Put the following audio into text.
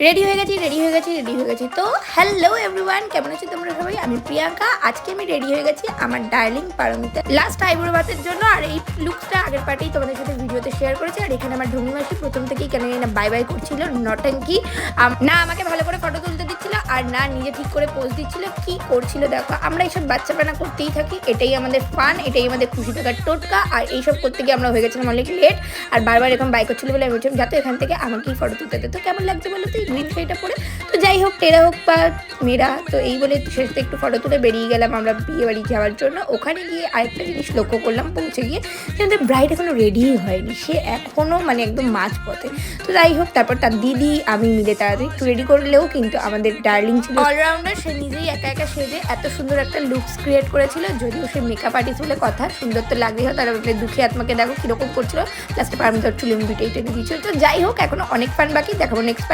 Ready হয়ে গেছি। তো হ্যালো এভরিওয়ান, কেমন আছো তোমরা সবাই? আমি প্রিয়াঙ্কা। আজকে আমি রেডি হয়ে গেছি আমার ডার্লিং পারমিতা লাস্ট আইব্রো বাতের জন্য। আর এই লুকসটা আগের পার্টেই তোমাদের সাথে ভিডিওতে শেয়ার করেছি। আর এখানে আমার ঢঙ্গি মাসি প্রথম থেকেই কেন না বাই বাই করছিল, নটাঙ্কি। না আমাকে ভালো করে ফটো তুলতে দিচ্ছিল, আর না নিজে ঠিক করে পোজ দিচ্ছিল। কি করছিল দেখো, আমরা এইসব বাচ্চাপানা করতেই থাকি, এটাই আমাদের ফান, এটাই আমাদের খুশি থাকার টোটকা। আর এইসব করতে গিয়ে আমরা হয়ে গেছিলাম অনেক লেট। আর বারবার এরকম বাই করছিল বলে আমি বলছিলাম যাতে এখান থেকে আমাকেই ফটো তুলতে দিত। কেমন লাগছে বলো তো এই গ্রিন শাড়িটা পরে? তো যাই হোক, টেরা হোক বা মেয়েরা, তো এই বলে শেষে একটু ফটো তুলে বেরিয়ে গেলাম আমরা বিয়ে বাড়ি যাওয়ার জন্য। ওখানে গিয়ে আরেকটা জিনিস লক্ষ্য করলাম, পৌঁছে গিয়ে যে আমাদের ব্রাইড এখনও রেডিই হয়নি, সে এখনও মানে একদম মাঝ পথে। তো যাই হোক, তারপর তার দিদি আমি মিলে তাড়াতাড়ি একটু রেডি করলেও কিন্তু আমাদের ডার্লিং ছিল অলরাউন্ডার। সে নিজেই একা একা সেজে এত সুন্দর একটা লুকস ক্রিয়েট করেছিল। যদিও সে মেকআপ আর্টিস্ট বলে কথা, সুন্দর তো লাগতেই হয়। তার দুঃখী আত্মাকে দেখো কীরকম করছিল, লাস্টে পারমিতার চুলে মুভিটাই টেনে দিয়েছিল। তো যাই হোক, এখনো অনেক ফান বাকি, দেখাবো নেক্সট